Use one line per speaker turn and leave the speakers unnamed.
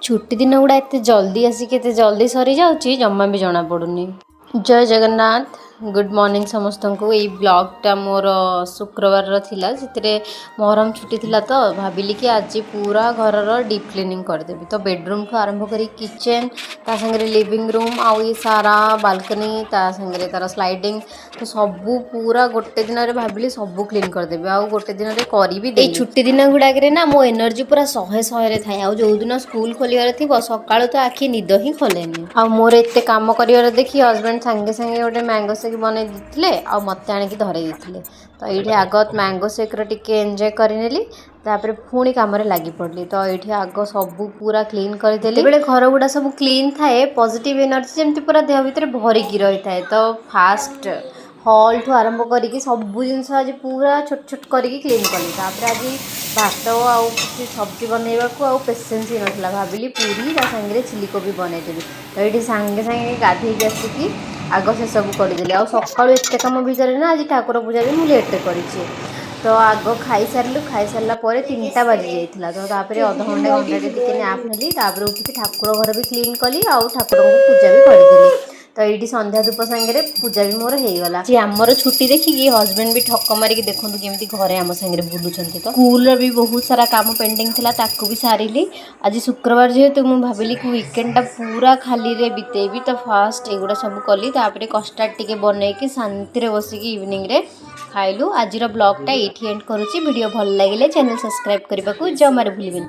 छुट्टी दिन गुड़ा एत जल्दी आसिक एत जल्दी सरी जाऊँगी जमा भी जना पड़ुनी। जय जगन्नाथ गुड मॉर्निंग समस्त को। ये ब्लॉगटा मोर शुक्रवार थिला से मोहरम छुट्टी थिला तो भाविली कि आज पूरा घर डीप क्लीनिंग करदेवी। तो बेडरूम ठू आरंभ कर किचन ता संगे लिविंग रूम आउ ये सारा बालकनी ता संगे तार स्लाइडिंग तो सबू पूरा गोटे दिन में भाविली सबू क्लीन करदेवी। आउ गोटे दिन में करी भी दे। छुट्टी दिन गुड़ाक ना मो एनर्जी पूरा 100 थाए। आ जो दिन स्कूल खोलियार थी सका तो आखि निद ही खोलेनी। आ मोर एत काम कर देखी हजबैंड सांगे सांगे गोटे मैंगो शेक बन देते आ मत आणिकी धरे देते। तो ये आग मैंगो शेक्र टिके एंजॉय करनेली तापर पुणी कम लगी पड़ली। तो ये आग सबू पूरा क्लीन करदेली। बेले घर गुड़ा सब क्लीन थाए पॉजिटिव एनर्जी जमी पूरा देह भीतर भरिकी रही थाए। तो फास्ट हॉल ठू आरंभ करी सबू जिनस आज पूरा छोट छोट करके क्लीन कली। तापर आज भात आउ किसी सब्जी बनइबा को पेसेंस ही नाला भाविली पूरी ता सांगे चिली कोबी बनईदेवी। तो ये सांगे सांगे गाधे आसिकी आग से सब करदेली। आ सका एत कम भितर ना आज ठाकुर पूजा भी मुझे लेट कर। तो आग खाई सारू खाई सारा पर 3टा बाजी जाइए। तो तापर अध घंटे घंटे टिके नाप नेली तापर उठिक ठाकुर घर भी क्लीन कली आउ ठाकुर को पूजा भी करदेली। तो ये संध्या धूप सांगे पूजा भी मोर होगला। जी आमर छुट्टी देखिकी हजबैंड भी ठक मारिक देखूँ केमी घरे आम सांगे बुलूँ। तो स्कूल भी बहुत सारा काम पेंडिंग थिला ताकू भी सारिली। आज शुक्रवार जेहेतु मुझे भाविली कि वीकेंडटा पूरा खाली रे बितेबी। तो फास्ट एगुड़ा सब कली तापर कस्टार्ड टिके बनईकी शांति बसिकी इवनिंग रे खाइलु। आज ब्लॉगटा ये एंड करुच्ची। वीडियो भल लगे चैनल सब्सक्राइब करने को जमार भूलिबेनि।